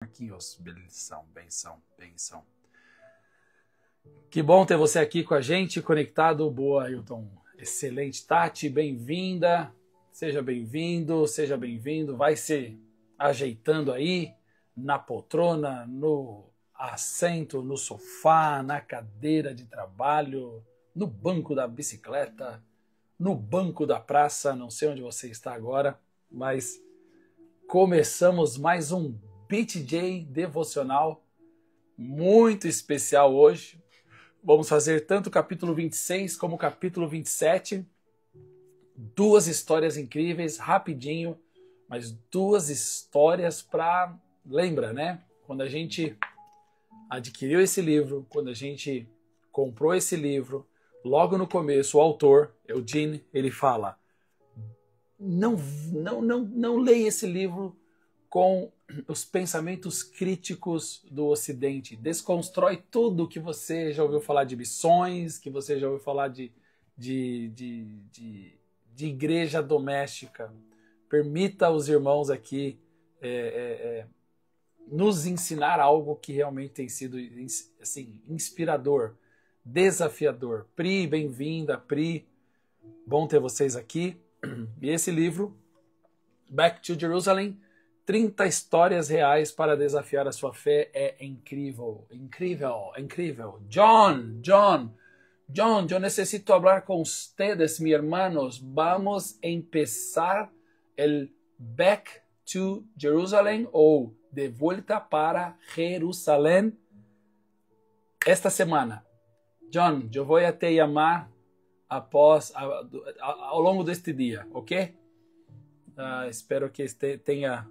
Marquinhos, benção, benção, benção. Que bom ter você aqui com a gente, conectado. Boa, Ailton. Excelente, Tati, bem-vinda. Seja bem-vindo, seja bem-vindo. Vai se ajeitando aí na poltrona, no assento, no sofá, na cadeira de trabalho, no banco da bicicleta, no banco da praça. Não sei onde você está agora, mas começamos mais um BTJ devocional muito especial hoje. Vamos fazer tanto o capítulo 26 como o capítulo 27. Duas histórias incríveis, rapidinho, mas duas histórias para... Lembra, né? Quando a gente adquiriu esse livro, quando a gente comprou esse livro, logo no começo, o autor, Eugene, ele fala: não leia esse livro com os pensamentos críticos do Ocidente. Desconstrói tudo que você já ouviu falar de missões, que você já ouviu falar de igreja doméstica. Permita aos irmãos aqui nos ensinar algo que realmente tem sido assim, inspirador, desafiador. Pri, bem-vinda, Pri. Bom ter vocês aqui. E esse livro, Back to Jerusalem, 30 histórias reais para desafiar a sua fé, é incrível, incrível, incrível. John, yo necesito falar com ustedes, mis hermanos. Vamos empezar el Back to Jerusalem ou De Vuelta para Jerusalém esta semana. John, eu vou te chamar ao longo deste dia, ok? Espero que tenha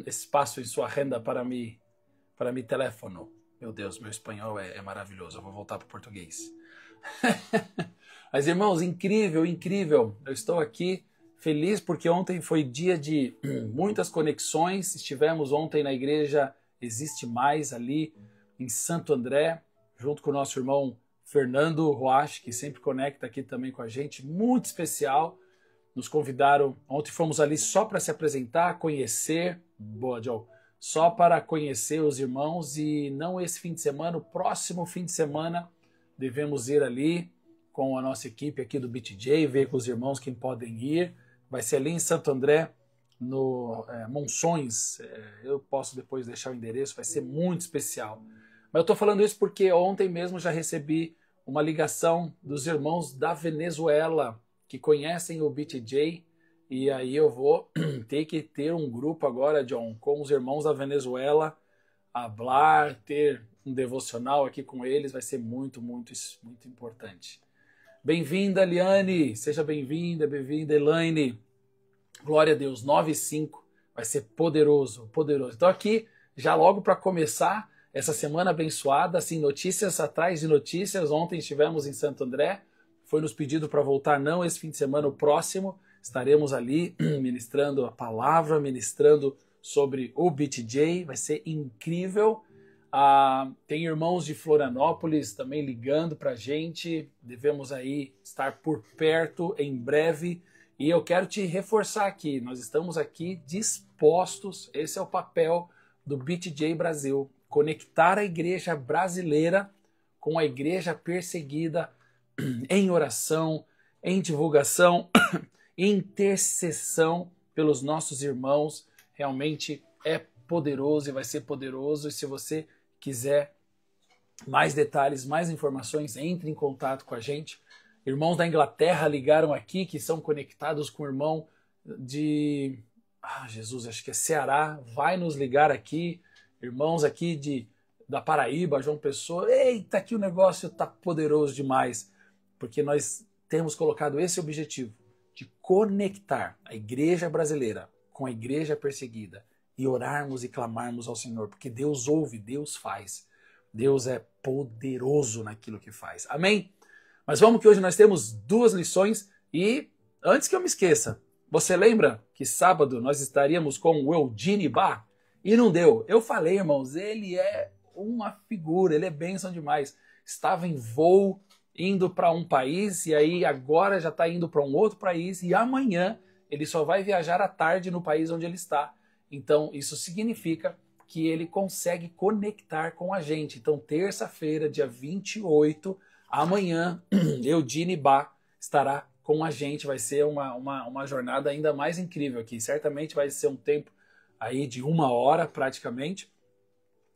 espaço em sua agenda para mi teléfono. Meu Deus, meu espanhol é maravilhoso. Eu vou voltar para o português. Mas, irmãos, incrível, incrível. Eu estou aqui feliz porque ontem foi dia de muitas conexões. Estivemos ontem na igreja Existe Mais, ali em Santo André, junto com o nosso irmão Fernando Roach, que sempre conecta aqui também com a gente. Muito especial. Nos convidaram, ontem fomos ali só para se apresentar, conhecer, boa Joe, só para conhecer os irmãos, e não esse fim de semana, o próximo fim de semana devemos ir ali com a nossa equipe aqui do BTJ, ver com os irmãos quem podem ir. Vai ser ali em Santo André, no Monções, eu posso depois deixar o endereço, vai ser muito especial. Mas eu estou falando isso porque ontem mesmo já recebi uma ligação dos irmãos da Venezuela, que conhecem o BTJ, e aí eu vou ter que ter um grupo agora, John, com os irmãos da Venezuela, hablar, ter um devocional aqui com eles, vai ser muito, muito, muito importante. Bem-vinda, Liane, seja bem-vinda, Elaine, glória a Deus, 9:05, vai ser poderoso, poderoso. Então aqui, já logo para começar essa semana abençoada, assim, notícias atrás de notícias. Ontem estivemos em Santo André, foi nos pedido para voltar não esse fim de semana, o próximo. Estaremos ali ministrando a palavra, ministrando sobre o BTJ. Vai ser incrível. Tem irmãos de Florianópolis também ligando para a gente. Devemos aí estar por perto em breve. E eu quero te reforçar aqui. Nós estamos aqui dispostos. Esse é o papel do BTJ Brasil. Conectar a igreja brasileira com a igreja perseguida, em oração, em divulgação, intercessão pelos nossos irmãos. Realmente é poderoso e vai ser poderoso. E se você quiser mais detalhes, mais informações, entre em contato com a gente. Irmãos da Inglaterra ligaram aqui, que são conectados com o irmão de... Jesus, acho que é Ceará, vai nos ligar aqui. Irmãos aqui da Paraíba, João Pessoa. Eita, que o negócio está poderoso demais. Porque nós temos colocado esse objetivo de conectar a igreja brasileira com a igreja perseguida e orarmos e clamarmos ao Senhor, porque Deus ouve, Deus faz. Deus é poderoso naquilo que faz. Amém? Mas vamos que hoje nós temos duas lições e antes que eu me esqueça, você lembra que sábado nós estaríamos com o Eugene Bá? E não deu. Eu falei, irmãos, ele é uma figura, ele é bênção demais. Estava em voo, indo para um país, e aí agora já está indo para um outro país, e amanhã ele só vai viajar à tarde no país onde ele está. Então isso significa que ele consegue conectar com a gente. Então, terça-feira, dia 28, amanhã, Eudine Bá estará com a gente. Vai ser uma jornada ainda mais incrível aqui. Certamente vai ser um tempo aí de 1 hora praticamente.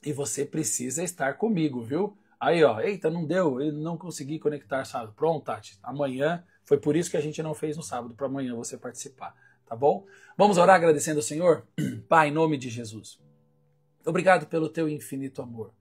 E você precisa estar comigo, viu? Aí, ó, eita, não deu, eu não consegui conectar sábado. Pronto, Tati, amanhã, foi por isso que a gente não fez no sábado, para amanhã você participar, tá bom? Vamos orar agradecendo ao Senhor? Pai, em nome de Jesus, obrigado pelo teu infinito amor.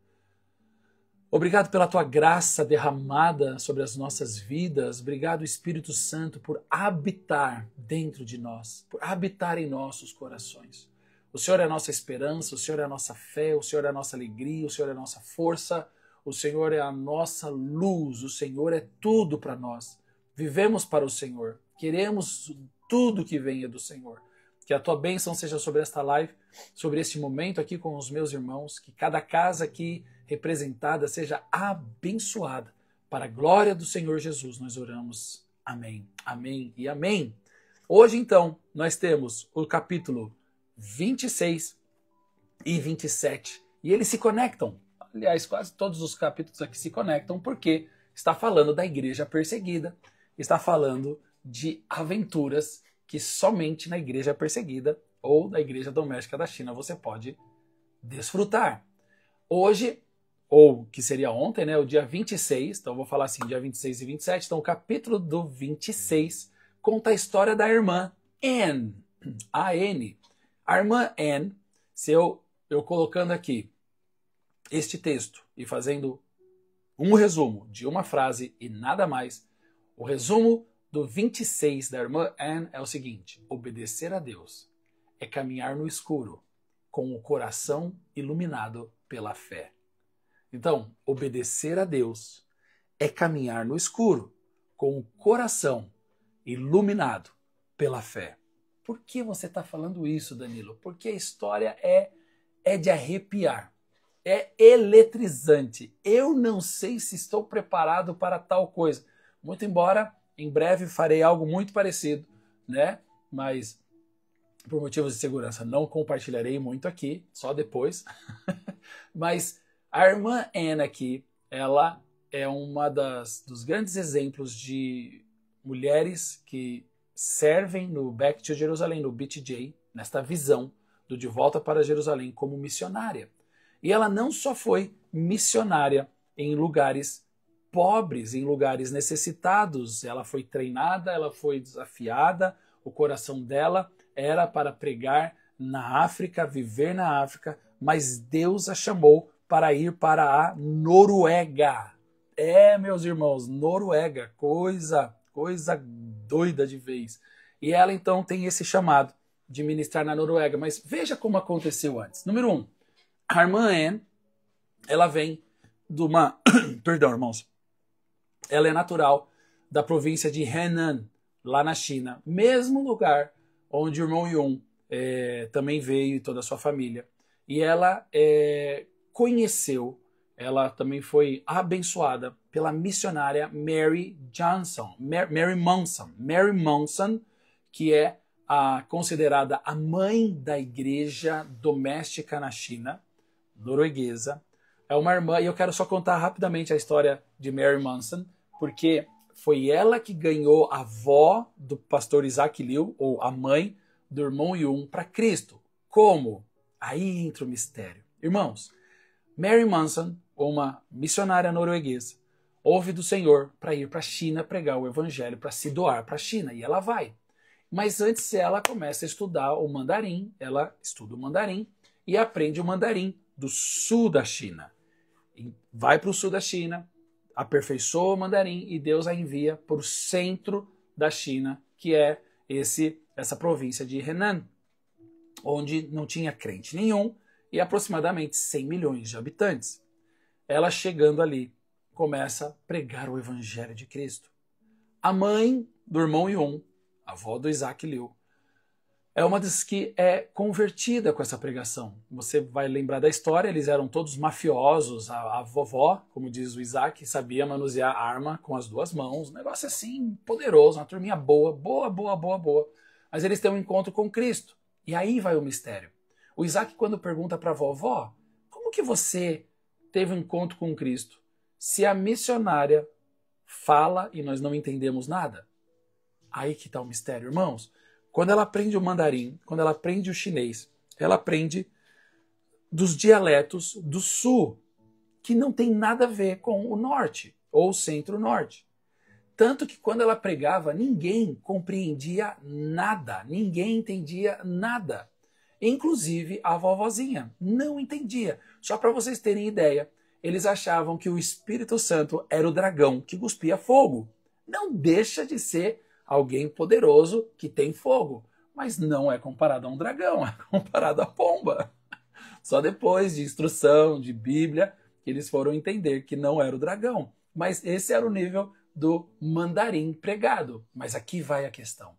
Obrigado pela tua graça derramada sobre as nossas vidas. Obrigado, Espírito Santo, por habitar dentro de nós, por habitar em nossos corações. O Senhor é a nossa esperança, o Senhor é a nossa fé, o Senhor é a nossa alegria, o Senhor é a nossa força, o Senhor é a nossa luz, o Senhor é tudo para nós. Vivemos para o Senhor, queremos tudo que venha do Senhor. Que a tua bênção seja sobre esta live, sobre este momento aqui com os meus irmãos, que cada casa aqui representada seja abençoada. Para a glória do Senhor Jesus nós oramos. Amém, amém e amém. Hoje então nós temos o capítulo 26 e 27 e eles se conectam. Aliás, quase todos os capítulos aqui se conectam porque está falando da igreja perseguida, está falando de aventuras que somente na igreja perseguida ou da igreja doméstica da China você pode desfrutar. Hoje, ou que seria ontem, né, o dia 26, então eu vou falar assim, dia 26 e 27, então o capítulo do 26 conta a história da irmã Anne, A-N. A irmã Anne, se eu colocando aqui este texto e fazendo um resumo de uma frase e nada mais, o resumo do 26 da irmã Anne é o seguinte: obedecer a Deus é caminhar no escuro com o coração iluminado pela fé. Então, obedecer a Deus é caminhar no escuro com o coração iluminado pela fé. Por que você está falando isso, Danilo? Porque a história é de arrepiar. É eletrizante. Eu não sei se estou preparado para tal coisa. Muito embora, em breve farei algo muito parecido, né? Mas, por motivos de segurança, não compartilharei muito aqui, só depois. Mas a irmã Anne aqui, ela é uma dos grandes exemplos de mulheres que servem no Back to Jerusalém, no BTJ, nesta visão do De Volta para Jerusalém como missionária. E ela não só foi missionária em lugares pobres, em lugares necessitados, ela foi treinada, ela foi desafiada, o coração dela era para pregar na África, viver na África, mas Deus a chamou para ir para a Noruega. Meus irmãos, Noruega, coisa doida de vez. E ela então tem esse chamado de ministrar na Noruega. Mas veja como aconteceu antes. Número 1, a irmã Anne, ela vem de uma... Perdão, irmãos. Ela é natural da província de Henan, lá na China. Mesmo lugar onde o irmão Yun também veio e toda a sua família. E ela conheceu, ela também foi abençoada pela missionária Mary Monson, que é considerada a mãe da igreja doméstica na China, norueguesa. É uma irmã, e eu quero só contar rapidamente a história de Mary Monson, porque foi ela que ganhou a avó do pastor Isaac Liu, ou a mãe do irmão Yun, para Cristo. Como? Aí entra o mistério. Irmãos, Mary Monson, uma missionária norueguesa, ouve do Senhor para ir para a China pregar o evangelho, para se doar para a China, e ela vai. Mas antes ela começa a estudar o mandarim, ela estuda o mandarim e aprende o mandarim do sul da China. Vai para o sul da China, aperfeiçoa o mandarim e Deus a envia para o centro da China, que é essa província de Henan, onde não tinha crente nenhum e aproximadamente 100 milhões de habitantes. Ela chegando ali, começa a pregar o evangelho de Cristo. A mãe do irmão Yun, a avó do Isaac Liu, é uma das que é convertida com essa pregação. Você vai lembrar da história, eles eram todos mafiosos, a vovó, como diz o Isaac, sabia manusear arma com as duas mãos, um negócio assim poderoso, uma turminha boa. Mas eles têm um encontro com Cristo. E aí vai o mistério. O Isaac, quando pergunta para a vovó, como que você teve um encontro com Cristo? Se a missionária fala e nós não entendemos nada. Aí que está o mistério, irmãos. Quando ela aprende o mandarim, quando ela aprende o chinês, ela aprende dos dialetos do sul, que não tem nada a ver com o norte ou o centro-norte. Tanto que quando ela pregava, ninguém compreendia nada, ninguém entendia nada. Inclusive a vovozinha não entendia. Só para vocês terem ideia, eles achavam que o Espírito Santo era o dragão que cuspia fogo. Não deixa de ser alguém poderoso que tem fogo, mas não é comparado a um dragão, é comparado a pomba. Só depois de instrução, de Bíblia, que eles foram entender que não era o dragão. Mas esse era o nível do mandarim pregado. Mas aqui vai a questão.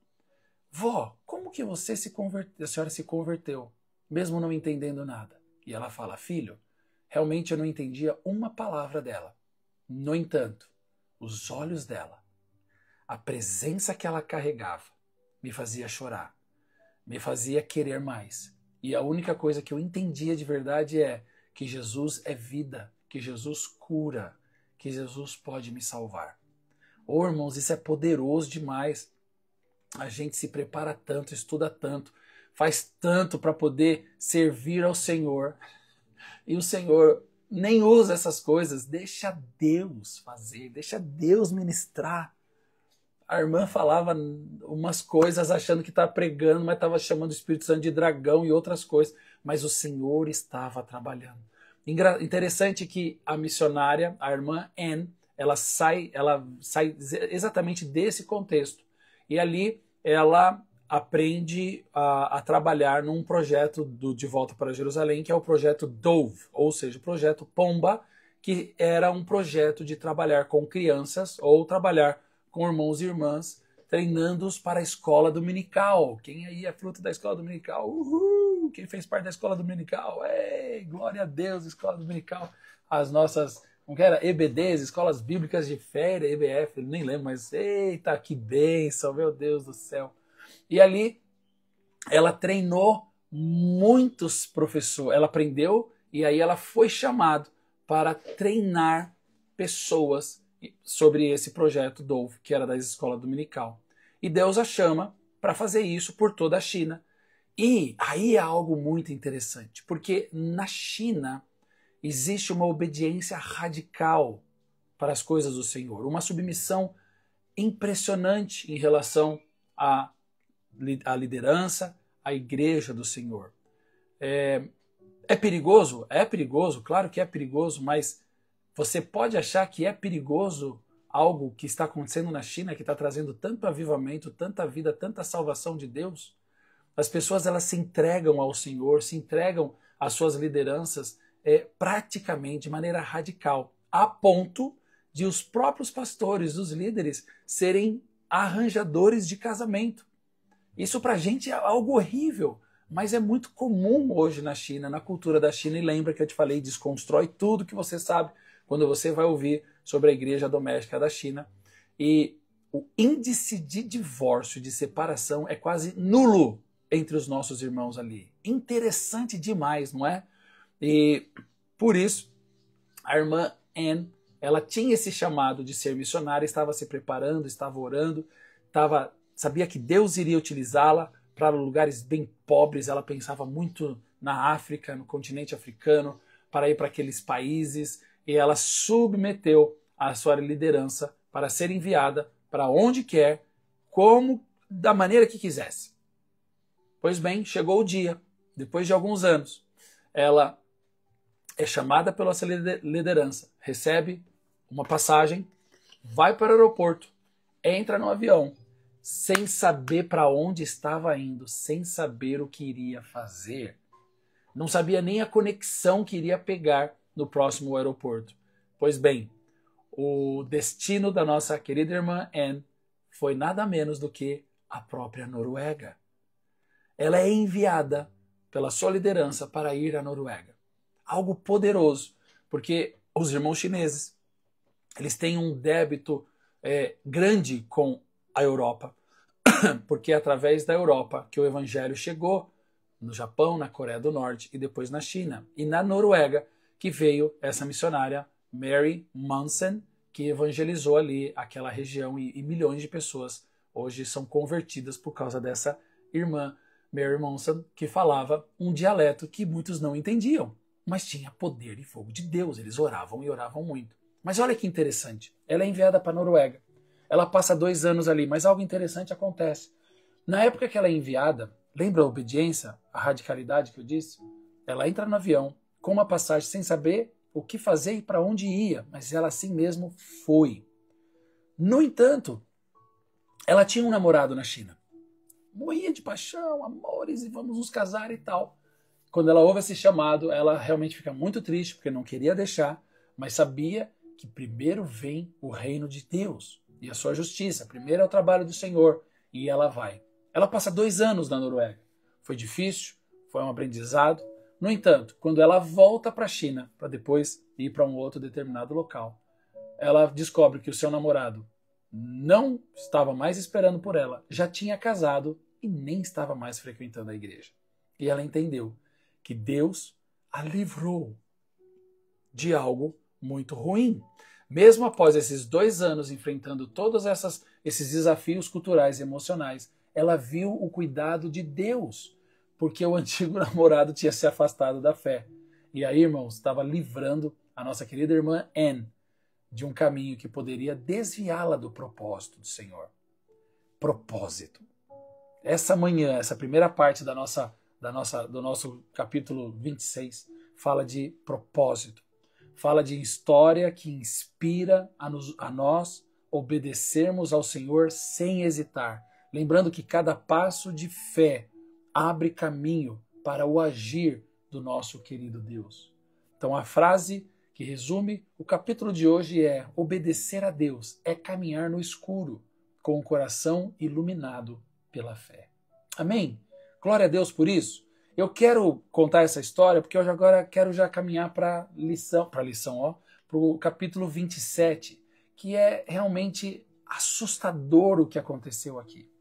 Vó, como que você se converteu? A senhora se converteu, mesmo não entendendo nada? E ela fala, filho, realmente eu não entendia uma palavra dela. No entanto, os olhos dela, a presença que ela carregava, me fazia chorar, me fazia querer mais. E a única coisa que eu entendia de verdade é que Jesus é vida, que Jesus cura, que Jesus pode me salvar. Ô, irmãos, isso é poderoso demais. A gente se prepara tanto, estuda tanto, faz tanto para poder servir ao Senhor. E o Senhor nem usa essas coisas. Deixa Deus fazer, deixa Deus ministrar. A irmã falava umas coisas achando que estava pregando, mas estava chamando o Espírito Santo de dragão e outras coisas. Mas o Senhor estava trabalhando. Interessante que a missionária, a irmã Anne, ela sai exatamente desse contexto. E ali ela aprende a trabalhar num projeto De Volta para Jerusalém, que é o projeto Dove, ou seja, o projeto Pomba, que era um projeto de trabalhar com crianças ou trabalhar com irmãos e irmãs, treinando-os para a escola dominical. Quem aí é fruto da escola dominical? Uhul! Quem fez parte da escola dominical? Ei, glória a Deus, escola dominical. As nossas, como que era? EBDs, Escolas Bíblicas de Férias, EBF, nem lembro, mas eita, que bênção, meu Deus do céu. E ali ela treinou muitos professores, ela aprendeu e aí ela foi chamada para treinar pessoas sobre esse projeto Dove, que era da escola dominical. E Deus a chama para fazer isso por toda a China. E aí é algo muito interessante, porque na China existe uma obediência radical para as coisas do Senhor, uma submissão impressionante em relação à liderança, à igreja do Senhor. É perigoso? É perigoso, claro que é perigoso, mas você pode achar que é perigoso algo que está acontecendo na China, que está trazendo tanto avivamento, tanta vida, tanta salvação de Deus? As pessoas elas se entregam ao Senhor, se entregam às suas lideranças praticamente de maneira radical, a ponto de os próprios pastores, os líderes, serem arranjadores de casamento. Isso para a gente é algo horrível, mas é muito comum hoje na China, na cultura da China. E lembra que eu te falei, desconstrói tudo que você sabe quando você vai ouvir sobre a igreja doméstica da China. E o índice de divórcio, de separação, é quase nulo entre os nossos irmãos ali. Interessante demais, não é? E por isso, a irmã Anne, ela tinha esse chamado de ser missionária, estava se preparando, estava orando, sabia que Deus iria utilizá-la para lugares bem pobres. Ela pensava muito na África, no continente africano, para ir para aqueles países, e ela submeteu a sua liderança para ser enviada para onde quer, como, da maneira que quisesse. Pois bem, chegou o dia, depois de alguns anos, ela é chamada pela sua liderança, recebe uma passagem, vai para o aeroporto, entra no avião, sem saber para onde estava indo, sem saber o que iria fazer. Não sabia nem a conexão que iria pegar no próximo aeroporto. Pois bem, o destino da nossa querida irmã Anne foi nada menos do que a própria Noruega. Ela é enviada pela sua liderança para ir à Noruega. Algo poderoso, porque os irmãos chineses, eles têm um débito grande com a Europa, porque é através da Europa que o evangelho chegou no Japão, na Coreia do Norte e depois na China. E na Noruega, que veio essa missionária Mary Monsen, que evangelizou ali aquela região e milhões de pessoas hoje são convertidas por causa dessa irmã Mary Monsen, que falava um dialeto que muitos não entendiam, mas tinha poder e fogo de Deus. Eles oravam e oravam muito. Mas olha que interessante, ela é enviada para a Noruega. Ela passa 2 anos ali, mas algo interessante acontece. Na época que ela é enviada, lembra a obediência, a radicalidade que eu disse? Ela entra no avião com uma passagem sem saber o que fazer e para onde ia, mas ela assim mesmo foi. No entanto, ela tinha um namorado na China. Morria de paixão, amores, e vamos nos casar e tal. Quando ela ouve esse chamado, ela realmente fica muito triste, porque não queria deixar, mas sabia que primeiro vem o reino de Deus e a sua justiça. Primeiro é o trabalho do Senhor, e ela vai. Ela passa 2 anos na Noruega. Foi difícil, foi um aprendizado. No entanto, quando ela volta para a China, para depois ir para um outro determinado local, ela descobre que o seu namorado não estava mais esperando por ela, já tinha casado e nem estava mais frequentando a igreja. E ela entendeu que Deus a livrou de algo muito ruim. Mesmo após esses 2 anos enfrentando todos esses desafios culturais e emocionais, ela viu o cuidado de Deus, porque o antigo namorado tinha se afastado da fé. E aí, irmãos, estava livrando a nossa querida irmã Anne de um caminho que poderia desviá-la do propósito do Senhor. Propósito. Essa manhã, essa primeira parte do nosso capítulo 26, fala de propósito. Fala de história que inspira a nós obedecermos ao Senhor sem hesitar. Lembrando que cada passo de fé abre caminho para o agir do nosso querido Deus. Então a frase que resume o capítulo de hoje é: obedecer a Deus é caminhar no escuro, com o coração iluminado pela fé. Amém? Glória a Deus por isso. Eu quero contar essa história porque eu agora quero caminhar para o capítulo 27, que é realmente assustador o que aconteceu aqui.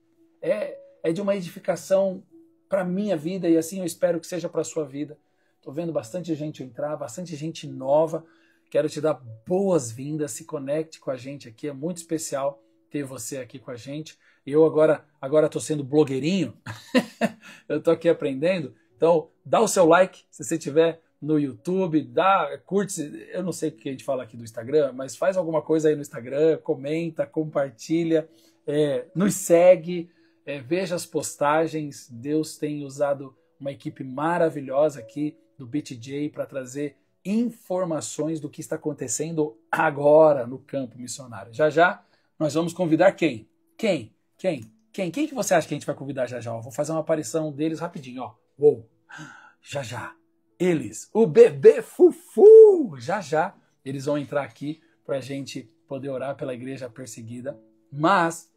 É de uma edificação para a minha vida e assim eu espero que seja para a sua vida. Estou vendo bastante gente entrar, bastante gente nova. Quero te dar boas-vindas, se conecte com a gente aqui, é muito especial ter você aqui com a gente. Eu agora estou sendo blogueirinho, eu estou aqui aprendendo. Então, dá o seu like se você estiver no YouTube, curte, eu não sei o que a gente fala aqui do Instagram, mas faz alguma coisa aí no Instagram, comenta, compartilha, nos segue, veja as postagens. Deus tem usado uma equipe maravilhosa aqui do BTJ para trazer informações do que está acontecendo agora no campo missionário. Já já nós vamos convidar quem? Quem que você acha que a gente vai convidar já já? Vou fazer uma aparição deles rapidinho, ó. Uou! Já já. Eles, o bebê Fufu! Já já eles vão entrar aqui para a gente poder orar pela igreja perseguida. Mas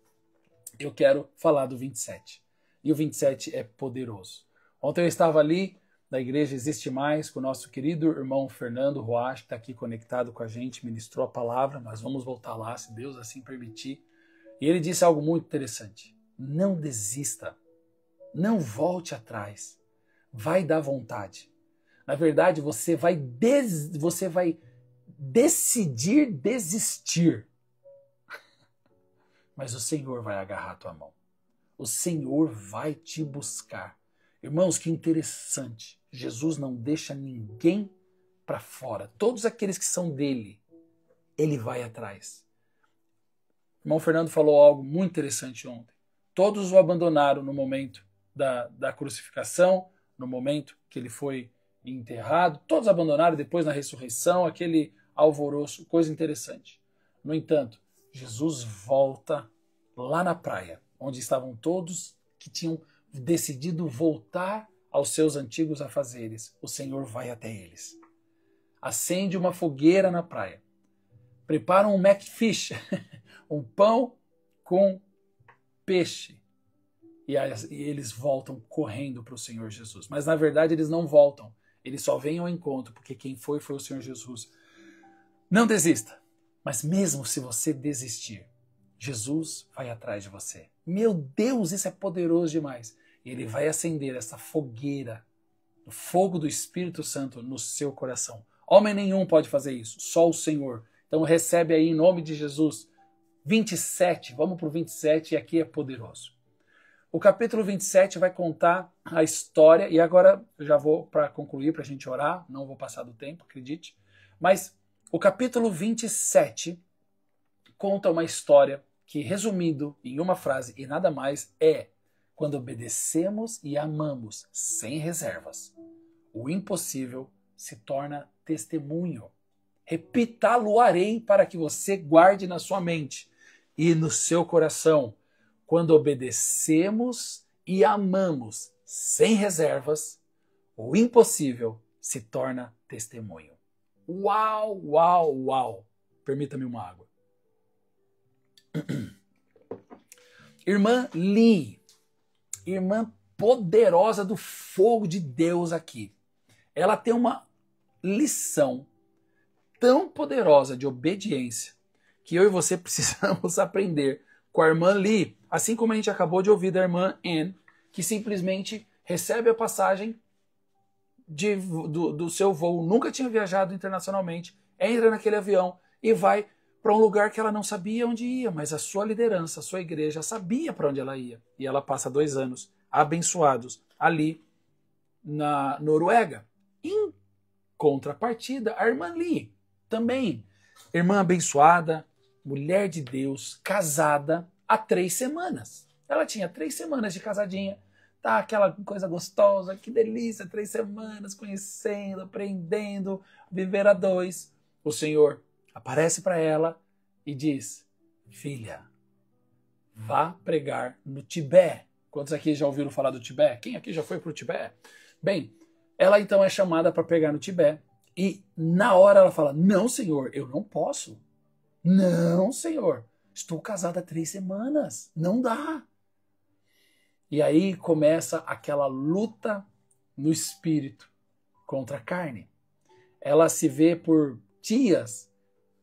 eu quero falar do 27. E o 27 é poderoso. Ontem eu estava ali na igreja Existe Mais com o nosso querido irmão Fernando Roach, que está aqui conectado com a gente, ministrou a palavra. Nós vamos voltar lá, se Deus assim permitir. E ele disse algo muito interessante. Não desista. Não volte atrás. Vai dar vontade. Na verdade, você vai decidir desistir. Mas o Senhor vai agarrar a tua mão. O Senhor vai te buscar. Irmãos, que interessante. Jesus não deixa ninguém para fora. Todos aqueles que são dele, ele vai atrás. O irmão Fernando falou algo muito interessante ontem. Todos o abandonaram no momento da crucificação, no momento que ele foi enterrado. Todos abandonaram depois na ressurreição, aquele alvoroço, coisa interessante. No entanto, Jesus volta lá na praia, onde estavam todos que tinham decidido voltar aos seus antigos afazeres. O Senhor vai até eles. Acende uma fogueira na praia. Prepara um McFish, um pão com peixe. E eles voltam correndo para o Senhor Jesus. Mas na verdade eles não voltam. Eles só vêm ao encontro, porque quem foi o Senhor Jesus. Não desista. Mas mesmo se você desistir, Jesus vai atrás de você. Meu Deus, isso é poderoso demais. Ele vai acender essa fogueira, o fogo do Espírito Santo no seu coração. Homem nenhum pode fazer isso, só o Senhor. Então recebe aí em nome de Jesus. 27, vamos para o 27 e aqui é poderoso. O capítulo 27 vai contar a história, e agora eu já vou para concluir, para a gente orar, não vou passar do tempo, acredite. Mas o capítulo 27 conta uma história que, resumindo em uma frase e nada mais, é: quando obedecemos e amamos sem reservas, o impossível se torna testemunho. Repita-lo-arei para que você guarde na sua mente e no seu coração. Quando obedecemos e amamos sem reservas, o impossível se torna testemunho. Uau, uau, uau! Permita-me uma água. Irmã Lee, irmã poderosa do fogo de Deus aqui. Ela tem uma lição tão poderosa de obediência que eu e você precisamos aprender com a irmã Lee, assim como a gente acabou de ouvir da irmã Anne, que simplesmente recebe a passagem do seu voo, nunca tinha viajado internacionalmente, entra naquele avião e vai para um lugar que ela não sabia onde ia, mas a sua liderança, a sua igreja sabia para onde ela ia. E ela passa 2 anos abençoados ali na Noruega. Em contrapartida, a irmã Lee, também irmã abençoada, mulher de Deus, casada há 3 semanas. Ela tinha 3 semanas de casadinha, tá aquela coisa gostosa, que delícia, 3 semanas conhecendo, aprendendo, viver a 2. O Senhor aparece para ela e diz: filha, vá pregar no Tibete. Quantos aqui já ouviram falar do Tibete? Quem aqui já foi para o Tibete? Bem, ela então é chamada para pregar no Tibete e na hora ela fala: não, Senhor, eu não posso. Não, Senhor, estou casada há 3 semanas, não dá. E aí começa aquela luta no espírito contra a carne. Ela se vê por dias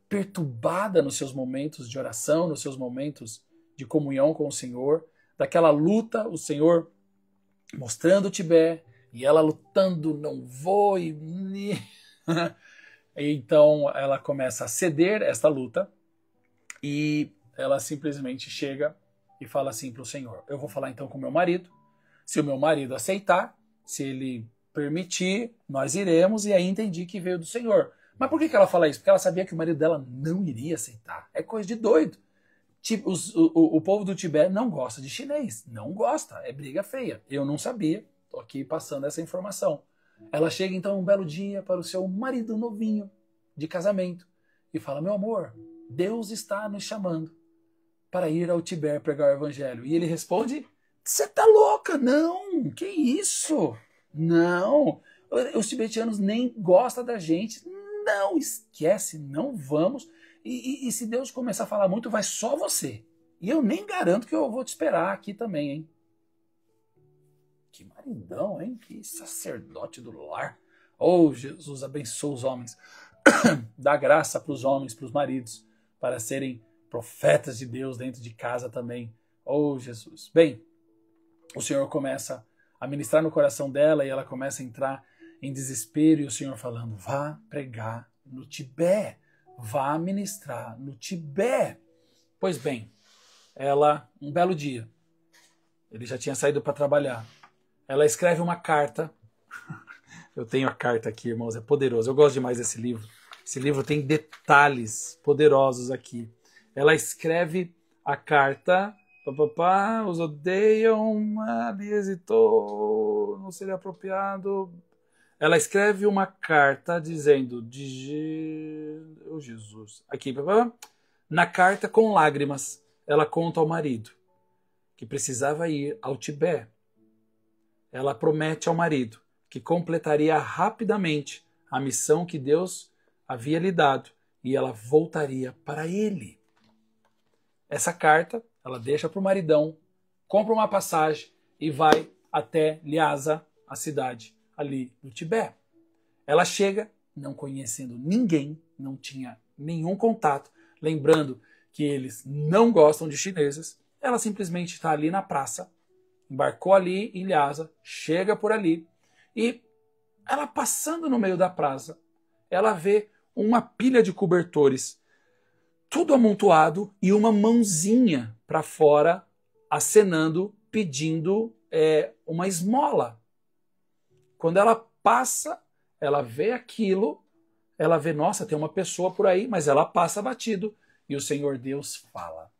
perturbada nos seus momentos de oração, nos seus momentos de comunhão com o Senhor. Daquela luta, o Senhor mostrando o Tibete e ela lutando, não vou e... Então ela começa a ceder esta luta e ela simplesmente chega e fala assim para o Senhor: eu vou falar então com o meu marido, se o meu marido aceitar, se ele permitir, nós iremos. E aí entendi que veio do Senhor. Mas por que ela fala isso? Porque ela sabia que o marido dela não iria aceitar. É coisa de doido. O povo do Tibete não gosta de chinês, não gosta, é briga feia. Eu não sabia, estou aqui passando essa informação. Ela chega então um belo dia para o seu marido novinho de casamento e fala: meu amor, Deus está nos chamando para ir ao Tibete pregar o evangelho. E ele responde: você tá louca? Não, que isso? Não, os tibetianos nem gostam da gente. Não, esquece, não vamos. E se Deus começar a falar muito, vai só você. E eu nem garanto que eu vou te esperar aqui também, hein? Que maridão, hein? Que sacerdote do lar. Oh, Jesus, abençoa os homens. Dá graça para os homens, para os maridos, para serem profetas de Deus dentro de casa também. Oh, Jesus. Bem, o Senhor começa a ministrar no coração dela e ela começa a entrar em desespero. E o Senhor falando: vá pregar no Tibete. Vá ministrar no Tibete. Pois bem, ela, um belo dia, ele já tinha saído para trabalhar. Ela escreve uma carta. Eu tenho a carta aqui, irmãos, é poderoso. Eu gosto demais desse livro. Esse livro tem detalhes poderosos aqui. Ela escreve a carta. Os odeiam, ali hesitou, não seria apropriado. Ela escreve uma carta dizendo: oh, Jesus. Aqui, na carta, com lágrimas, ela conta ao marido que precisava ir ao Tibete. Ela promete ao marido que completaria rapidamente a missão que Deus havia lhe dado e ela voltaria para ele. Essa carta ela deixa para o maridão, compra uma passagem e vai até Lhasa, a cidade ali no Tibete. Ela chega não conhecendo ninguém, não tinha nenhum contato, lembrando que eles não gostam de chineses. Ela simplesmente está ali na praça embarcou ali em Lhasa, chega por ali e ela passando no meio da praça, ela vê uma pilha de cobertores, tudo amontoado e uma mãozinha para fora acenando, pedindo uma esmola. Quando ela passa, ela vê aquilo, ela vê, nossa, tem uma pessoa por aí, mas ela passa batido. E o Senhor Deus fala,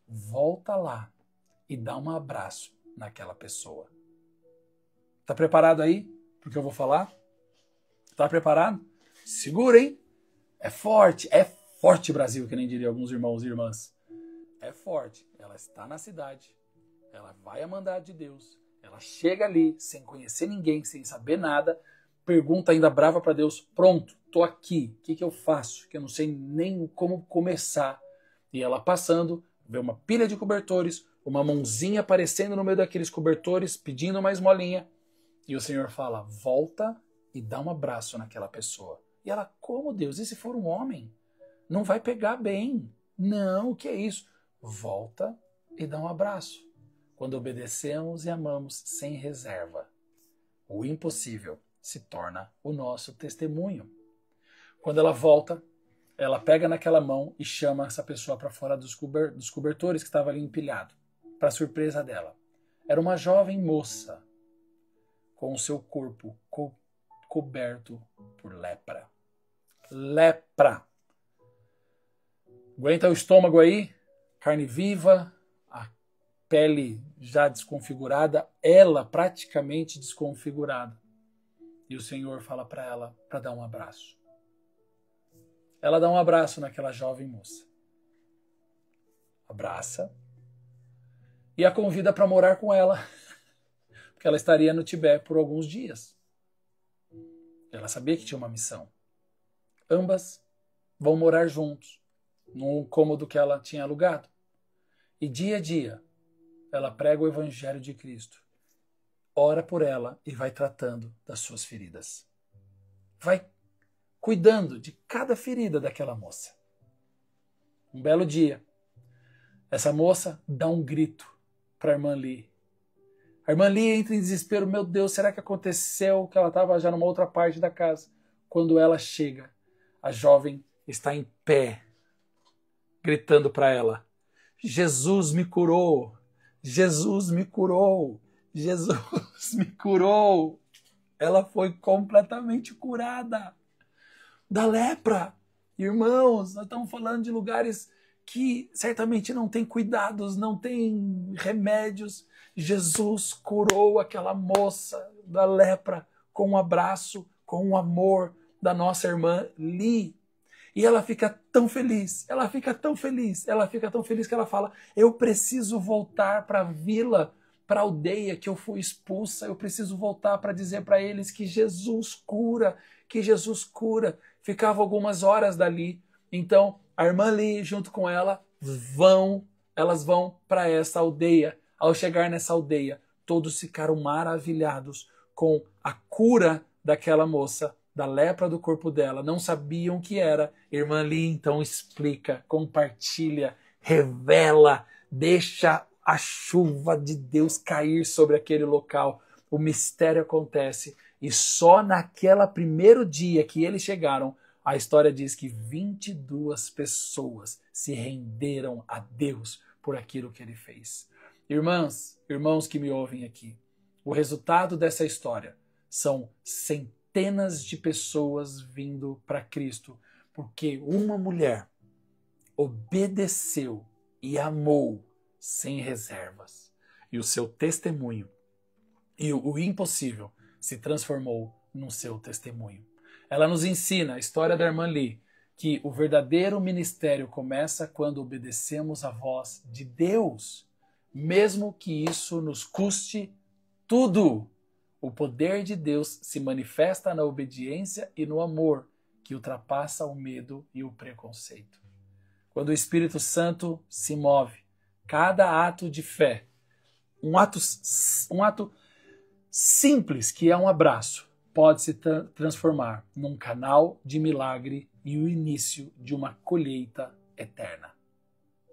volta lá e dá um abraço naquela pessoa. Tá preparado aí porque eu vou falar? Tá preparado? Segura, hein? É forte Brasil, que nem diria alguns irmãos e irmãs. É forte. Ela está na cidade, ela vai a mandado de Deus, ela chega ali sem conhecer ninguém, sem saber nada, pergunta ainda brava para Deus, pronto, tô aqui, o que eu faço? Que eu não sei nem como começar. E ela passando, vê uma pilha de cobertores, uma mãozinha aparecendo no meio daqueles cobertores, pedindo uma esmolinha, e o Senhor fala, volta e dá um abraço naquela pessoa. E ela, como Deus? E se for um homem? Não vai pegar bem. Não, o que é isso? Volta e dá um abraço. Quando obedecemos e amamos sem reserva, o impossível se torna o nosso testemunho. Quando ela volta, ela pega naquela mão e chama essa pessoa para fora dos cobertores que estava ali empilhado. Para surpresa dela, era uma jovem moça com o seu corpo coberto por lepra. Lepra. Aguenta o estômago aí, carne viva, a pele já desconfigurada, ela praticamente desconfigurada. E o Senhor fala para ela para dar um abraço. Ela dá um abraço naquela jovem moça. Abraça e a convida para morar com ela, porque ela estaria no Tibete por alguns dias. Ela sabia que tinha uma missão. Ambas vão morar juntos, num cômodo que ela tinha alugado. E dia a dia, ela prega o Evangelho de Cristo, ora por ela e vai tratando das suas feridas. Vai cuidando de cada ferida daquela moça. Um belo dia, essa moça dá um grito para a irmã Lee. A irmã Lee entra em desespero. Meu Deus, será que aconteceu? Que ela estava já numa outra parte da casa. Quando ela chega, a jovem está em pé, gritando para ela, Jesus me curou, Jesus me curou, Jesus me curou. Ela foi completamente curada da lepra. Irmãos, nós estamos falando de lugares que certamente não tem cuidados, não tem remédios. Jesus curou aquela moça da lepra com um abraço, com um amor da nossa irmã Lee. E ela fica tão feliz, ela fica tão feliz que ela fala, eu preciso voltar para a vila, para a aldeia que eu fui expulsa, eu preciso voltar para dizer para eles que Jesus cura, que Jesus cura. Ficava algumas horas dali, então a irmã Lee junto com ela elas vão para essa aldeia. Ao chegar nessa aldeia, todos ficaram maravilhados com a cura daquela moça, da lepra do corpo dela, não sabiam o que era. Irmã Lee então explica, compartilha, revela, deixa a chuva de Deus cair sobre aquele local. O mistério acontece e só naquele primeiro dia que eles chegaram, a história diz que 22 pessoas se renderam a Deus por aquilo que ele fez. Irmãs, irmãos que me ouvem aqui, o resultado dessa história são centenas de pessoas vindo para Cristo, porque uma mulher obedeceu e amou sem reservas. E o seu testemunho e o impossível se transformou no seu testemunho. Ela nos ensina, a história da irmã Lee, que o verdadeiro ministério começa quando obedecemos a voz de Deus, mesmo que isso nos custe tudo. O poder de Deus se manifesta na obediência e no amor, que ultrapassa o medo e o preconceito. Quando o Espírito Santo se move, cada ato de fé, um ato simples, que é um abraço, pode se transformar num canal de milagre e o início de uma colheita eterna.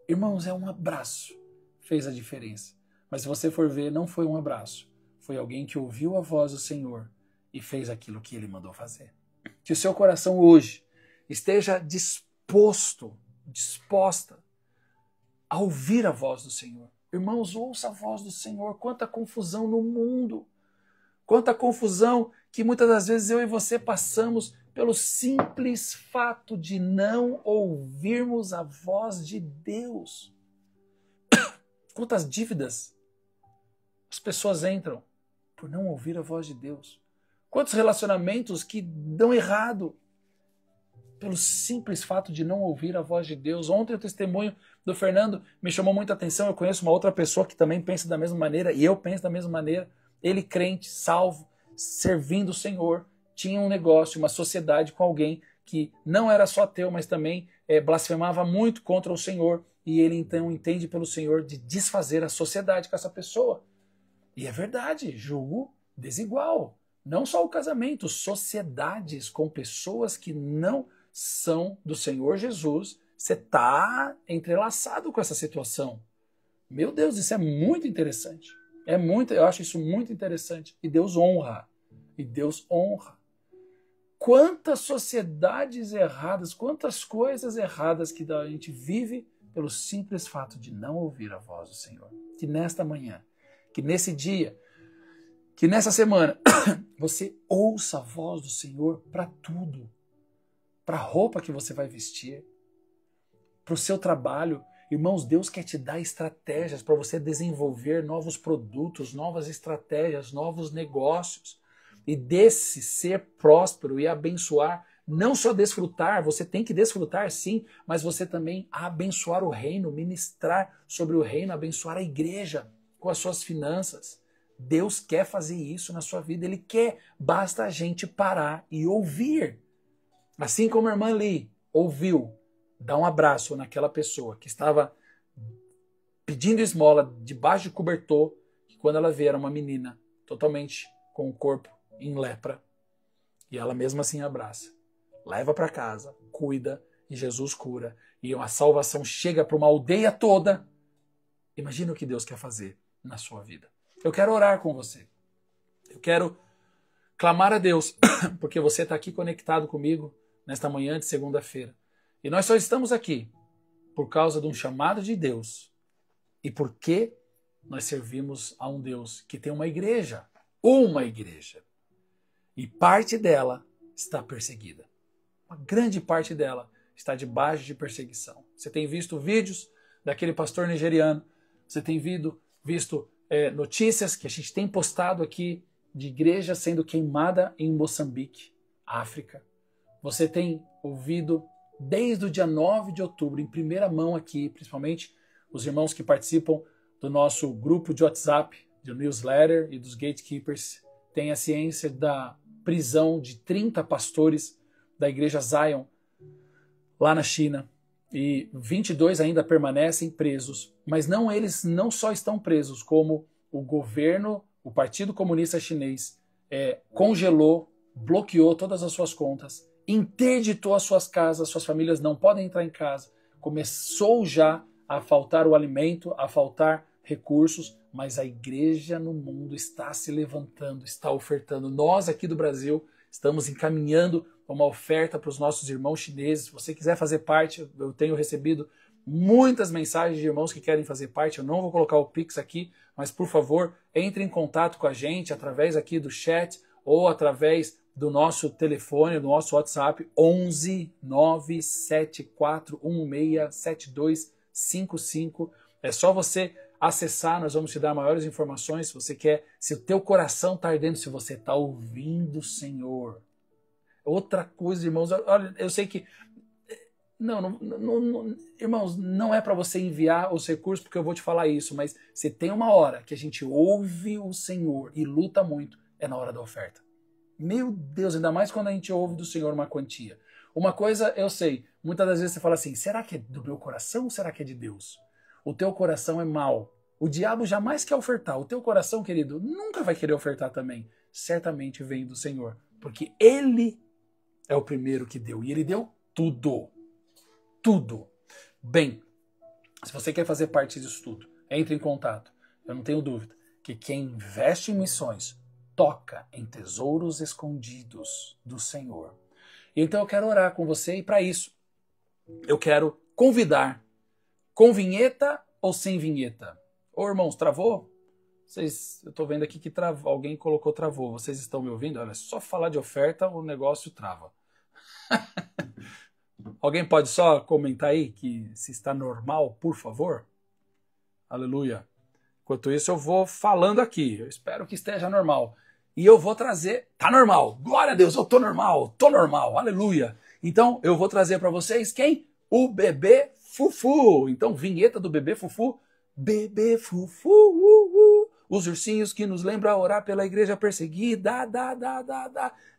Irmãos, é um abraço fez a diferença. Mas se você for ver, não foi um abraço. Foi alguém que ouviu a voz do Senhor e fez aquilo que Ele mandou fazer. Que o seu coração hoje esteja disposta a ouvir a voz do Senhor. Irmãos, ouça a voz do Senhor. Quanta confusão no mundo. Quanta confusão que muitas das vezes eu e você passamos pelo simples fato de não ouvirmos a voz de Deus. Quantas dívidas as pessoas entram por não ouvir a voz de Deus. Quantos relacionamentos que dão errado pelo simples fato de não ouvir a voz de Deus. Ontem o testemunho do Fernando me chamou muita atenção. Eu conheço uma outra pessoa que também pensa da mesma maneira e eu penso da mesma maneira. Ele crente, salvo, servindo o Senhor, tinha um negócio, uma sociedade com alguém que não era só ateu, mas também blasfemava muito contra o Senhor. E ele então entende pelo Senhor de desfazer a sociedade com essa pessoa. E é verdade, julgo desigual. Não só o casamento, sociedades com pessoas que não são do Senhor Jesus, você está entrelaçado com essa situação. Meu Deus, isso é muito interessante. Eu acho isso muito interessante. E Deus honra. E Deus honra. Quantas sociedades erradas, quantas coisas erradas que a gente vive pelo simples fato de não ouvir a voz do Senhor. Que nesta manhã, que nesse dia, que nessa semana, você ouça a voz do Senhor para tudo. Para a roupa que você vai vestir, para o seu trabalho. Irmãos, Deus quer te dar estratégias para você desenvolver novos produtos, novas estratégias, novos negócios. E desse ser próspero e abençoar, não só desfrutar, você tem que desfrutar sim, mas você também abençoar o reino, ministrar sobre o reino, abençoar a igreja com as suas finanças. Deus quer fazer isso na sua vida, Ele quer, basta a gente parar e ouvir. Assim como a irmã Lee ouviu, dá um abraço naquela pessoa que estava pedindo esmola debaixo de cobertor, que quando ela vê era uma menina totalmente com o corpo em lepra. E ela mesmo assim abraça. Leva para casa, cuida e Jesus cura. E a salvação chega para uma aldeia toda. Imagina o que Deus quer fazer na sua vida. Eu quero orar com você. Eu quero clamar a Deus, porque você está aqui conectado comigo nesta manhã de segunda-feira. E nós só estamos aqui por causa de um chamado de Deus e porque nós servimos a um Deus que tem uma igreja. E parte dela está perseguida. Uma grande parte dela está debaixo de perseguição. Você tem visto vídeos daquele pastor nigeriano, você tem visto notícias que a gente tem postado aqui de igreja sendo queimada em Moçambique, África. Você tem ouvido desde o dia 9 de outubro, em primeira mão aqui, principalmente os irmãos que participam do nosso grupo de WhatsApp, do newsletter e dos gatekeepers, têm a ciência da prisão de 30 pastores da igreja Zion, lá na China. E 22 ainda permanecem presos. Mas eles não só estão presos, como o governo, o Partido Comunista Chinês, congelou, bloqueou todas as suas contas, interditou as suas casas, suas famílias não podem entrar em casa. Começou já a faltar o alimento, a faltar recursos, mas a igreja no mundo está se levantando, está ofertando. Nós aqui do Brasil estamos encaminhando uma oferta para os nossos irmãos chineses. Se você quiser fazer parte, eu tenho recebido muitas mensagens de irmãos que querem fazer parte. Eu não vou colocar o Pix aqui, mas por favor, entre em contato com a gente através aqui do chat ou através do nosso telefone, do nosso WhatsApp, 11 97416 7255. É só você acessar, nós vamos te dar maiores informações. Se você quer, se o teu coração está ardendo, se você está ouvindo o Senhor. Outra coisa, irmãos, olha, eu sei que irmãos, não é para você enviar os recursos porque eu vou te falar isso, mas se tem uma hora que a gente ouve o Senhor e luta muito, é na hora da oferta. Meu Deus, ainda mais quando a gente ouve do Senhor uma quantia. Uma coisa eu sei, muitas das vezes você fala assim, será que é do meu coração ou será que é de Deus? O teu coração é mau. O diabo jamais quer ofertar. O teu coração, querido, nunca vai querer ofertar também. Certamente vem do Senhor, porque Ele é o primeiro que deu. E Ele deu tudo. Tudo. Bem, se você quer fazer parte disso tudo, entre em contato. eu não tenho dúvida, que quem investe em missões toca em tesouros escondidos do Senhor. Então eu quero orar com você e para isso eu quero convidar, com vinheta ou sem vinheta? Ô irmãos, travou? Eu estou vendo aqui que travou, alguém colocou travou. Vocês estão me ouvindo? Olha, só falar de oferta o negócio trava. Alguém pode só comentar aí que se está normal, por favor? Aleluia. Enquanto isso eu vou falando aqui. Eu espero que esteja normal. E eu vou trazer... Tá normal. Glória a Deus, eu tô normal. Aleluia. Então eu vou trazer para vocês quem? O bebê Fufu. Então, vinheta do bebê Fufu. Bebê Fufu. Os ursinhos que nos lembram a orar pela igreja perseguida.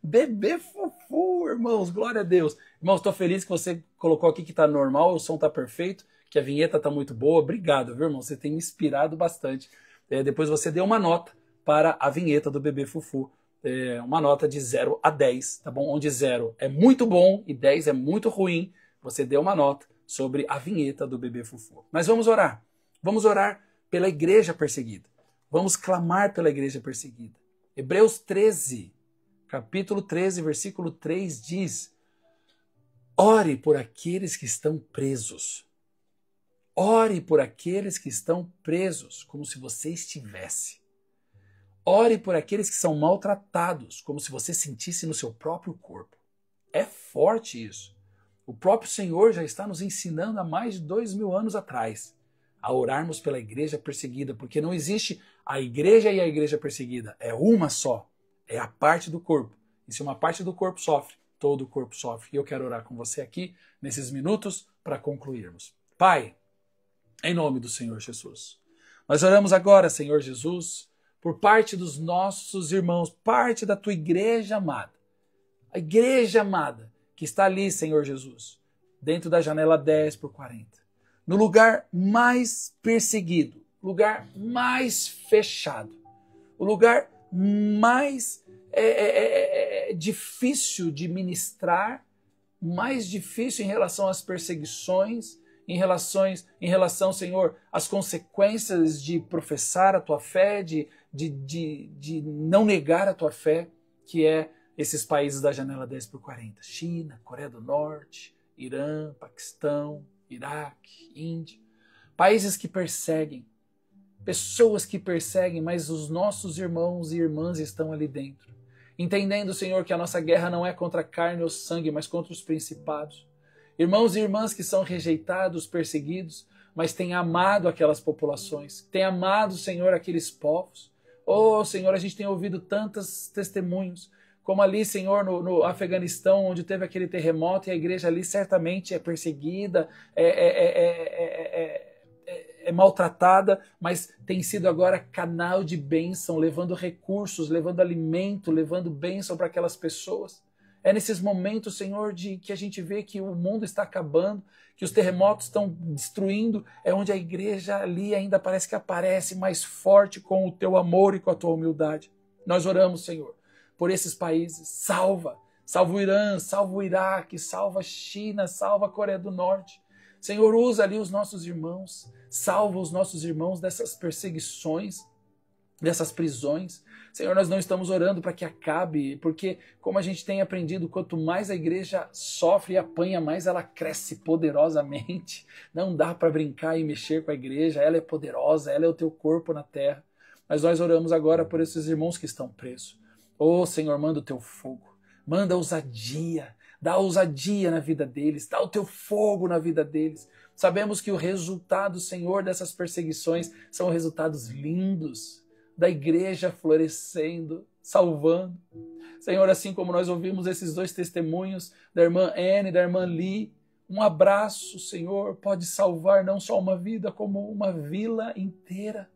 Bebê Fufu, irmãos. Glória a Deus. Irmãos, estou feliz que você colocou aqui que tá normal, o som tá perfeito, que a vinheta tá muito boa. Obrigado, viu, irmão? Você tem me inspirado bastante. Depois você deu uma nota para a vinheta do bebê Fufu. Uma nota de 0 a 10, tá bom? Onde 0 é muito bom e 10 é muito ruim. Você deu uma nota sobre a vinheta do bebê Fufu. Mas vamos orar. Vamos orar pela igreja perseguida. Vamos clamar pela igreja perseguida. Hebreus 13, capítulo 13, versículo 3 diz: ore por aqueles que estão presos. Ore por aqueles que estão presos, como se você estivesse. Ore por aqueles que são maltratados, como se você sentisse no seu próprio corpo. É forte isso. O próprio Senhor já está nos ensinando há mais de 2000 anos atrás a orarmos pela igreja perseguida, porque não existe a igreja e a igreja perseguida. É uma só. É a parte do corpo. E se uma parte do corpo sofre, todo o corpo sofre. E eu quero orar com você aqui, nesses minutos, para concluirmos. Pai, em nome do Senhor Jesus, nós oramos agora, Senhor Jesus, por parte dos nossos irmãos, parte da tua igreja amada. A igreja amada que está ali, Senhor Jesus, dentro da janela 10x40. No lugar mais perseguido, lugar mais fechado, o lugar mais difícil de ministrar, mais difícil em relação às perseguições, em relação, Senhor, às consequências de professar a tua fé, de não negar a tua fé, que é esses países da janela 10x40. China, Coreia do Norte, Irã, Paquistão, Iraque, Índia. Países que perseguem, pessoas que perseguem, mas os nossos irmãos e irmãs estão ali dentro. Entendendo, Senhor, que a nossa guerra não é contra a carne ou sangue, mas contra os principados. Irmãos e irmãs que são rejeitados, perseguidos, mas têm amado aquelas populações, têm amado, Senhor, aqueles povos. Oh, Senhor, a gente tem ouvido tantos testemunhos, como ali, Senhor, no Afeganistão, onde teve aquele terremoto e a igreja ali certamente é perseguida, é maltratada, mas tem sido agora canal de bênção, levando recursos, levando alimento, levando bênção para aquelas pessoas. É nesses momentos, Senhor, de que a gente vê que o mundo está acabando, que os terremotos estão destruindo, é onde a igreja ali ainda parece que aparece mais forte com o teu amor e com a tua humildade. Nós oramos, Senhor, por esses países. Salva o Irã, salva o Iraque, salva a China, salva a Coreia do Norte. Senhor, usa ali os nossos irmãos, salva os nossos irmãos dessas perseguições, dessas prisões. Senhor, nós não estamos orando para que acabe, porque como a gente tem aprendido, quanto mais a igreja sofre e apanha, mais ela cresce poderosamente. Não dá para brincar e mexer com a igreja, ela é poderosa, ela é o teu corpo na terra. Mas nós oramos agora por esses irmãos que estão presos. Oh, Senhor, manda o teu fogo, manda ousadia, dá ousadia na vida deles, dá o teu fogo na vida deles. Sabemos que o resultado, Senhor, dessas perseguições são resultados lindos, da igreja florescendo, salvando. Senhor, assim como nós ouvimos esses dois testemunhos da irmã Anne e da irmã Lee, um abraço, Senhor, pode salvar não só uma vida, como uma vila inteira.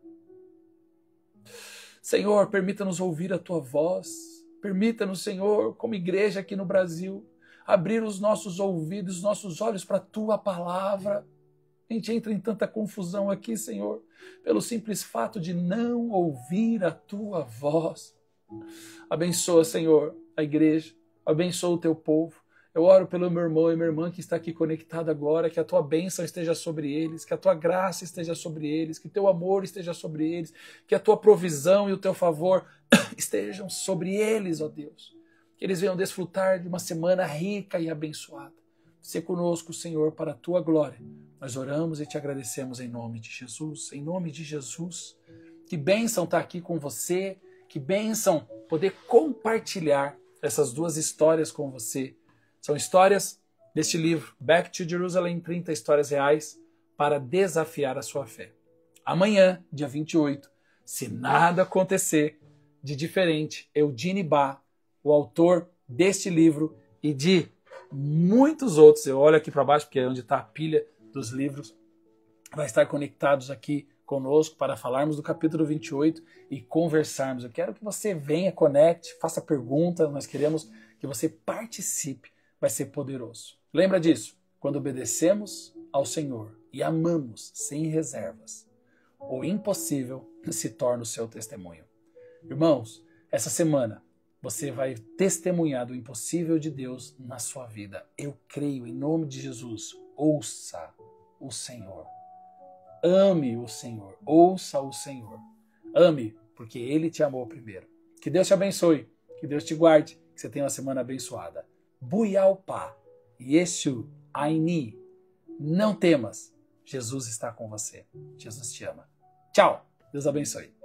Senhor, permita-nos ouvir a tua voz. Permita-nos, Senhor, como igreja aqui no Brasil, abrir os nossos ouvidos, os nossos olhos para a tua palavra. A gente entra em tanta confusão aqui, Senhor, pelo simples fato de não ouvir a tua voz. Abençoa, Senhor, a igreja. Abençoa o teu povo. Eu oro pelo meu irmão e minha irmã que está aqui conectado agora, que a tua bênção esteja sobre eles, que a tua graça esteja sobre eles, que teu amor esteja sobre eles, que a tua provisão e o teu favor estejam sobre eles, ó Deus. Que eles venham desfrutar de uma semana rica e abençoada. Se conosco, Senhor, para a tua glória. Nós oramos e te agradecemos em nome de Jesus, em nome de Jesus. Que bênção estar aqui com você, que bênção poder compartilhar essas duas histórias com você. São histórias deste livro, Back to Jerusalem, 30 histórias reais para desafiar a sua fé. Amanhã, dia 28, se nada acontecer de diferente, Eugene Bach, o autor deste livro e de muitos outros, eu olho aqui para baixo porque é onde está a pilha dos livros, vai estar conectados aqui conosco para falarmos do capítulo 28 e conversarmos. Eu quero que você venha, conecte, faça perguntas, nós queremos que você participe. Vai ser poderoso. Lembra disso? Quando obedecemos ao Senhor e amamos sem reservas, o impossível se torna o seu testemunho. Irmãos, essa semana você vai testemunhar do impossível de Deus na sua vida. Eu creio em nome de Jesus. Ouça o Senhor. Ame o Senhor. Ouça o Senhor. Ame, porque Ele te amou primeiro. Que Deus te abençoe. Que Deus te guarde. Que você tenha uma semana abençoada. Buyalpa, Yeshu, Aini, não temas, Jesus está com você, Jesus te ama. Tchau, Deus abençoe.